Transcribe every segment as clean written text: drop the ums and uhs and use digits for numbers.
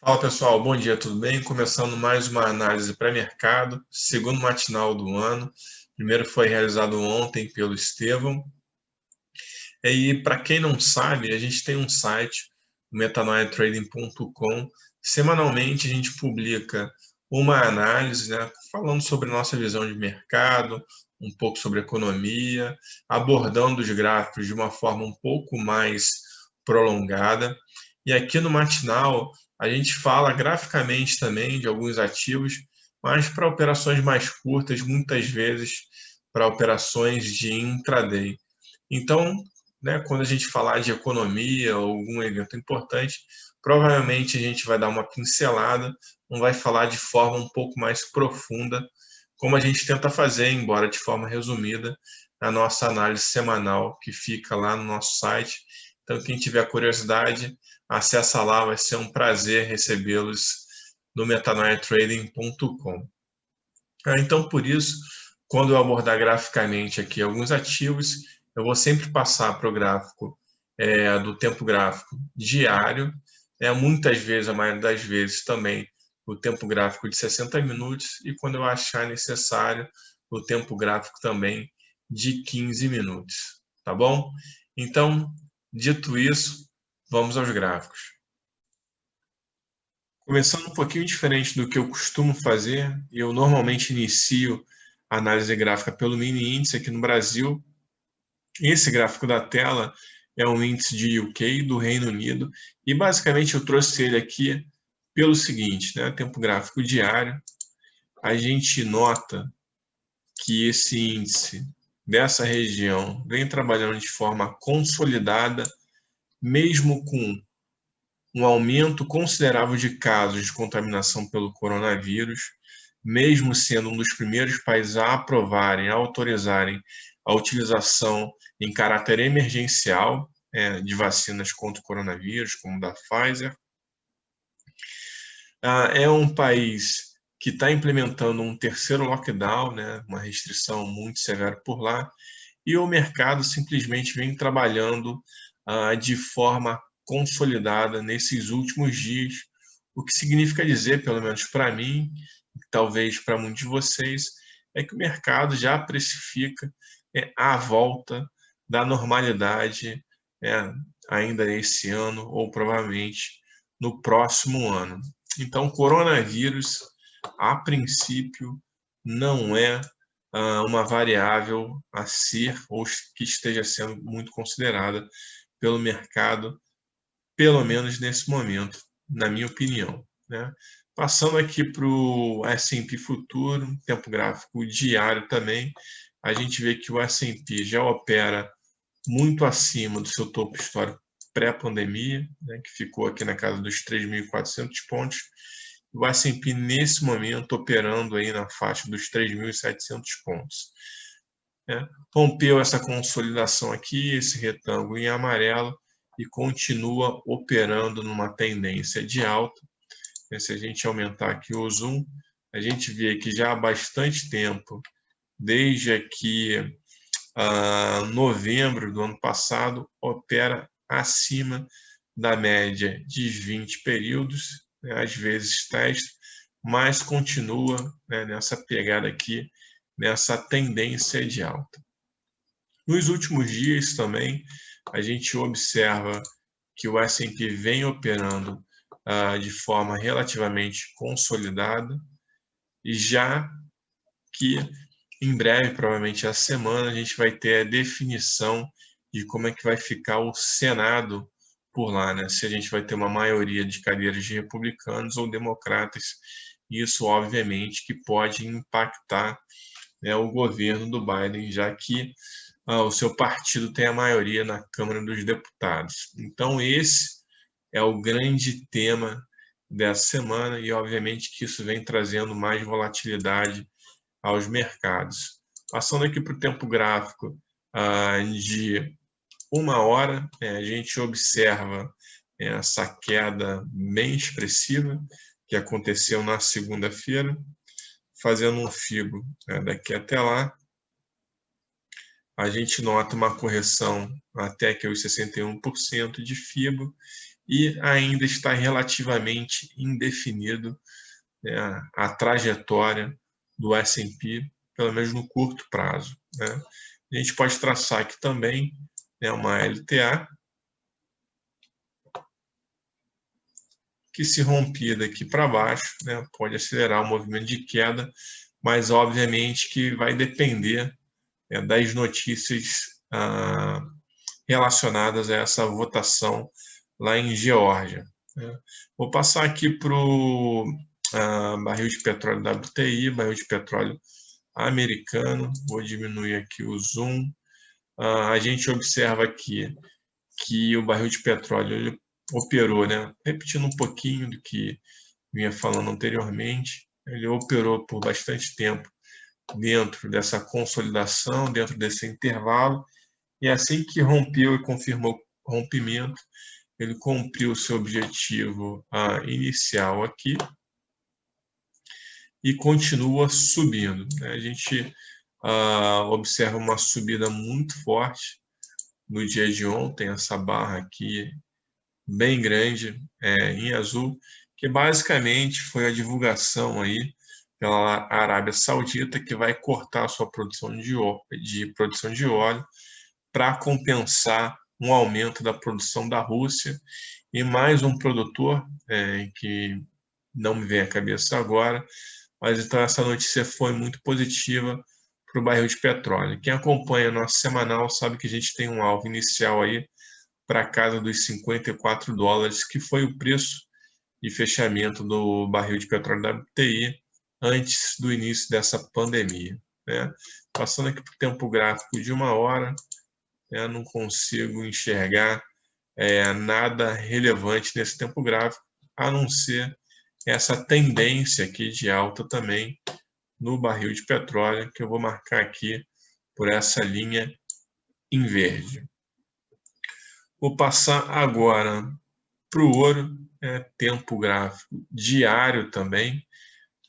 Fala pessoal, bom dia, tudo bem? Começando mais uma análise pré-mercado, segundo matinal do ano. Primeiro foi realizado ontem pelo Estevão. E para quem não sabe, a gente tem um site, metanoiatrading.com. Semanalmente a gente publica uma análise, né, falando sobre nossa visão de mercado, um pouco sobre economia, abordando os gráficos de uma forma um pouco mais prolongada. E aqui no matinal a gente fala graficamente também de alguns ativos, mas para operações mais curtas, muitas vezes para operações de intraday. Então, né, quando a gente falar de economia ou algum evento importante, provavelmente a gente vai dar uma pincelada, não vai falar de forma um pouco mais profunda, como a gente tenta fazer, embora de forma resumida, na nossa análise semanal que fica lá no nosso site. Então, quem tiver curiosidade, acessa lá, vai ser um prazer recebê-los no metanoiatrading.com. Então, por isso, quando eu abordar graficamente aqui alguns ativos, eu vou sempre passar para o gráfico do tempo gráfico diário, muitas vezes, a maioria das vezes também, o tempo gráfico de 60 minutos e quando eu achar necessário, o tempo gráfico também de 15 minutos, tá bom? Então, dito isso, vamos aos gráficos. Começando um pouquinho diferente do que eu costumo fazer, eu normalmente inicio a análise gráfica pelo mini índice aqui no Brasil. Esse gráfico da tela é um índice de UK, do Reino Unido, e basicamente eu trouxe ele aqui pelo seguinte, né? Tempo gráfico diário, a gente nota que esse índice dessa região vem trabalhando de forma consolidada, mesmo com um aumento considerável de casos de contaminação pelo coronavírus, mesmo sendo um dos primeiros países a aprovarem, a autorizarem a utilização em caráter emergencial de vacinas contra o coronavírus, como da Pfizer. É um país que está implementando um terceiro lockdown, né, uma restrição muito severa por lá, e o mercado simplesmente vem trabalhando de forma consolidada nesses últimos dias, o que significa dizer, pelo menos para mim, talvez para muitos de vocês, é que o mercado já precifica a volta da normalidade ainda esse ano ou provavelmente no próximo ano. Então, coronavírus, a princípio, não é uma variável a ser ou que esteja sendo muito considerada pelo mercado, pelo menos nesse momento, na minha opinião, né? Passando aqui para o S&P futuro, tempo gráfico diário também, a gente vê que o S&P já opera muito acima do seu topo histórico pré-pandemia, né, que ficou aqui na casa dos 3.400 pontos. O S&P nesse momento operando aí na faixa dos 3.700 pontos. Rompeu essa consolidação aqui, esse retângulo em amarelo, e continua operando numa tendência de alta. Se a gente aumentar aqui o zoom, a gente vê que já há bastante tempo, desde aqui novembro do ano passado, opera acima da média de 20 períodos, né, às vezes testa, mas continua nessa pegada aqui, nessa tendência de alta. Nos últimos dias também, a gente observa que o S&P vem operando de forma relativamente consolidada, e já que em breve, provavelmente essa semana, a gente vai ter a definição de como é que vai ficar o Senado por lá, né? Se a gente vai ter uma maioria de cadeiras de republicanos ou democratas. Isso, obviamente, que pode impactar o governo do Biden, já que o seu partido tem a maioria na Câmara dos Deputados. Então, esse é o grande tema dessa semana e, obviamente, que isso vem trazendo mais volatilidade aos mercados. Passando aqui para o tempo gráfico de 1 hora, a gente observa essa queda bem expressiva que aconteceu na segunda-feira, fazendo um fibo daqui até lá. a gente nota uma correção até que os 61% de FIBO e ainda está relativamente indefinido, né, a trajetória do S&P, pelo menos no curto prazo, né? A gente pode traçar aqui também, né, uma LTA, que se romper daqui para baixo, né, pode acelerar o movimento de queda, mas obviamente que vai depender, né, das notícias relacionadas a essa votação lá em Geórgia, né. Vou passar aqui para o barril de petróleo WTI, barril de petróleo americano, vou diminuir aqui o zoom. A gente observa aqui que o barril de petróleo ele operou, né, repetindo um pouquinho do que vinha falando anteriormente, ele operou por bastante tempo dentro dessa consolidação, dentro desse intervalo, e assim que rompeu e confirmou o rompimento, ele cumpriu o seu objetivo inicial aqui e continua subindo, né? A gente observa uma subida muito forte no dia de ontem, essa barra aqui bem grande em azul, que basicamente foi a divulgação aí pela Arábia Saudita, que vai cortar a sua produção de óleo para compensar um aumento da produção da Rússia, e mais um produtor que não me vem à cabeça agora, mas então essa notícia foi muito positiva para o barril de petróleo. Quem acompanha nosso semanal sabe que a gente tem um alvo inicial aí para casa dos $54, que foi o preço de fechamento do barril de petróleo da WTI antes do início dessa pandemia, né? Passando aqui para o tempo gráfico de 1 hora, né, não consigo enxergar nada relevante nesse tempo gráfico, a não ser essa tendência aqui de alta também no barril de petróleo, que eu vou marcar aqui por essa linha em verde. Vou passar agora para o ouro, tempo gráfico diário também.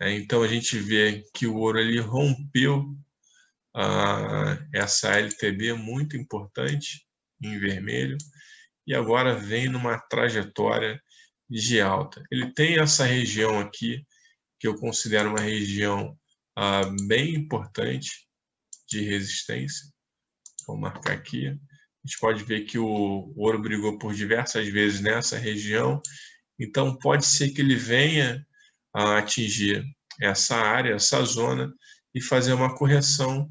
Então a gente vê que o ouro ele rompeu essa LTB muito importante em vermelho e agora vem numa trajetória de alta. Ele tem essa região aqui que eu considero uma região bem importante de resistência. Vou marcar aqui. A gente pode ver que o ouro brigou por diversas vezes nessa região, então pode ser que ele venha a atingir essa área, essa zona, e fazer uma correção.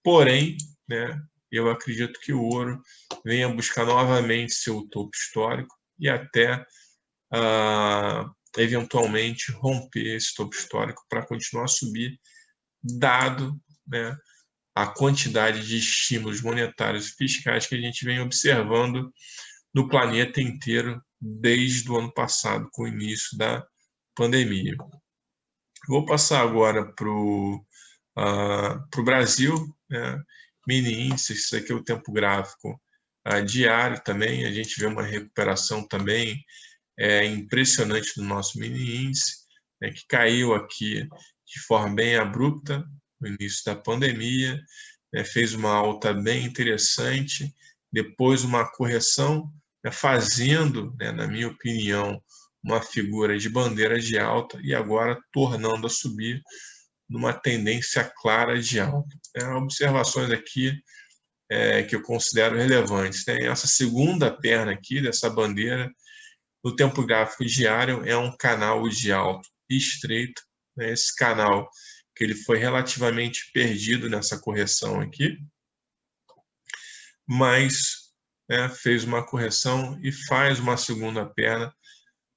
Porém, né, eu acredito que o ouro venha buscar novamente seu topo histórico e até eventualmente romper esse topo histórico para continuar a subir, dado, né, a quantidade de estímulos monetários e fiscais que a gente vem observando no planeta inteiro desde o ano passado, com o início da pandemia. Vou passar agora para o Brasil, né? Mini índices, isso aqui é o tempo gráfico diário também, a gente vê uma recuperação também impressionante do nosso mini índice, né, que caiu aqui de forma bem abrupta no início da pandemia, né, fez uma alta bem interessante, depois uma correção, né, fazendo, né, na minha opinião, uma figura de bandeira de alta e agora tornando a subir numa tendência clara de alta. Observações aqui que eu considero relevantes. Tem essa segunda perna aqui dessa bandeira, no tempo gráfico diário, é um canal de alto estreito, né? Esse canal que ele foi relativamente perdido nessa correção aqui, mas fez uma correção e faz uma segunda perna,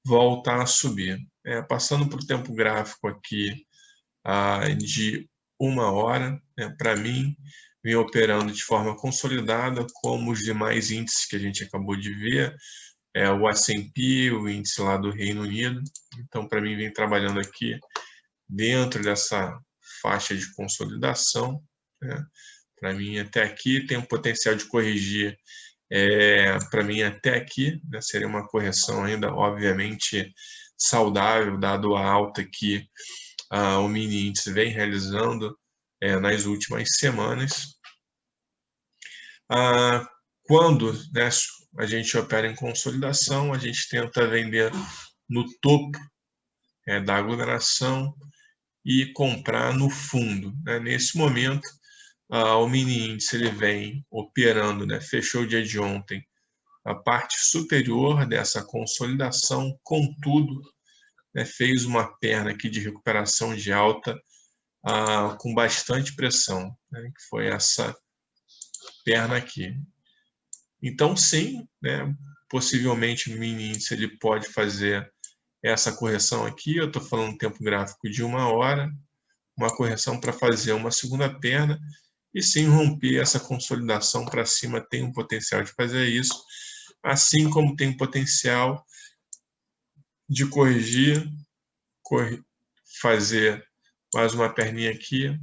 volta a subir. Passando para o tempo gráfico aqui de 1 hora, para mim, vem operando de forma consolidada, como os demais índices que a gente acabou de ver, o S&P, o índice lá do Reino Unido. Então, para mim, vem trabalhando aqui dentro dessa faixa de consolidação, né? Para mim, até aqui tem um potencial de corrigir. Para mim, até aqui, né, seria uma correção ainda, obviamente, saudável, dado a alta que o mini índice vem realizando nas últimas semanas. Quando, né, a gente opera em consolidação, a gente tenta vender no topo da aglomeração e comprar no fundo, né? Nesse momento, o mini índice ele vem operando, né? Fechou o dia de ontem a parte superior dessa consolidação, contudo, né, fez uma perna aqui de recuperação de alta com bastante pressão, né, que foi essa perna aqui. Então, sim, né, possivelmente o mini índice ele pode fazer essa correção aqui. Eu estou falando tempo gráfico de 1 hora, uma correção para fazer uma segunda perna e sim romper essa consolidação para cima. Tem um potencial de fazer isso, assim como tem potencial de corrigir, fazer mais uma perninha aqui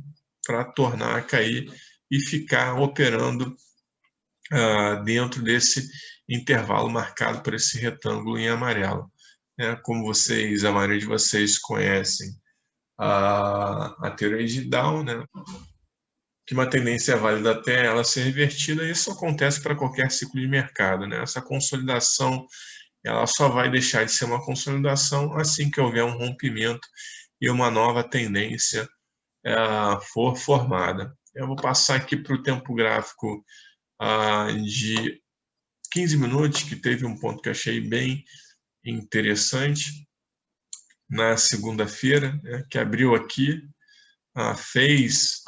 para tornar a cair e ficar operando dentro desse intervalo marcado por esse retângulo em amarelo. Como vocês, a maioria de vocês conhecem a teoria de Dow, né? Que uma tendência é válida até ela ser revertida, isso acontece para qualquer ciclo de mercado, né? Essa consolidação ela só vai deixar de ser uma consolidação assim que houver um rompimento e uma nova tendência for formada. Eu vou passar aqui para o tempo gráfico de 15 minutos, que teve um ponto que eu achei bem interessante na segunda-feira, né, que abriu aqui, fez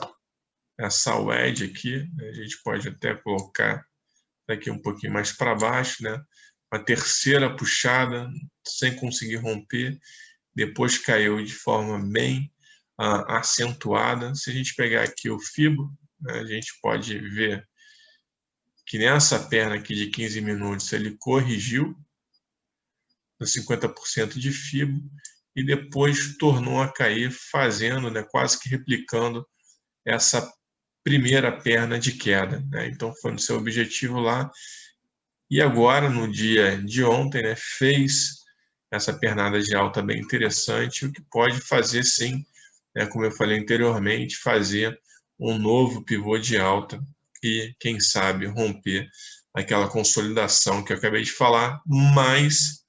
essa wedge aqui, né, a gente pode até colocar daqui um pouquinho mais para baixo, né, uma terceira puxada sem conseguir romper, depois caiu de forma bem acentuada. Se a gente pegar aqui o Fibo, né, a gente pode ver que nessa perna aqui de 15 minutos ele corrigiu nos 50% de Fibo e depois tornou a cair, fazendo, né, quase que replicando essa primeira perna de queda, né? Então foi no seu objetivo lá e agora no dia de ontem, né, fez essa pernada de alta bem interessante, o que pode fazer sim, né, como eu falei anteriormente, fazer um novo pivô de alta e quem sabe romper aquela consolidação que eu acabei de falar, mas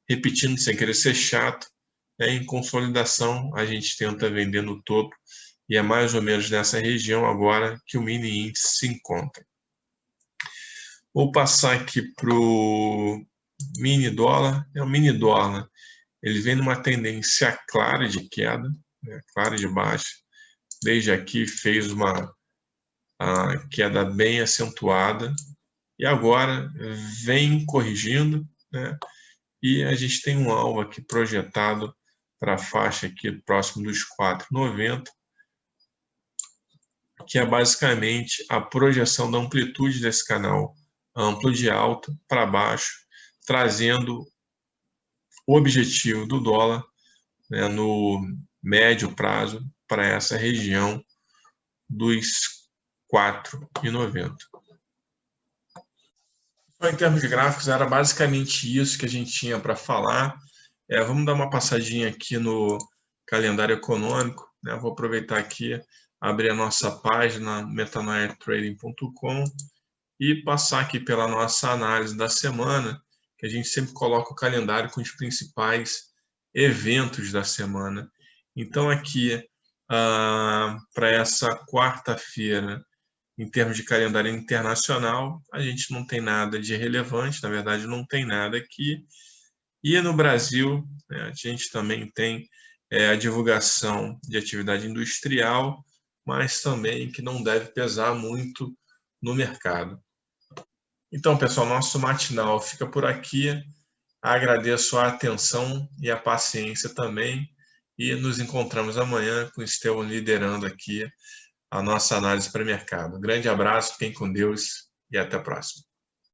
repetindo sem querer ser chato, em consolidação a gente tenta vender no topo e é mais ou menos nessa região agora que o mini índice se encontra. Vou passar aqui para o mini dólar. O mini dólar ele vem numa tendência clara de queda, né, clara de baixa. Desde aqui fez uma queda bem acentuada e agora vem corrigindo, né, e a gente tem um alvo aqui projetado para a faixa aqui próximo dos 4,90, que é basicamente a projeção da amplitude desse canal amplo de alta para baixo, trazendo o objetivo do dólar, né, no médio prazo para essa região dos 4,90. Então, em termos de gráficos, era basicamente isso que a gente tinha para falar. Vamos dar uma passadinha aqui no calendário econômico, né? Vou aproveitar aqui, abrir a nossa página metanoiatrading.com e passar aqui pela nossa análise da semana, que a gente sempre coloca o calendário com os principais eventos da semana. Então, aqui, para essa quarta-feira, em termos de calendário internacional, a gente não tem nada de relevante, na verdade, não tem nada aqui. E no Brasil, né, a gente também tem a divulgação de atividade industrial, mas também que não deve pesar muito no mercado. Então, pessoal, nosso matinal fica por aqui. Agradeço a atenção e a paciência também. E nos encontramos amanhã com o Estevão liderando aqui a nossa análise para o mercado. Grande abraço, fiquem com Deus e até a próxima.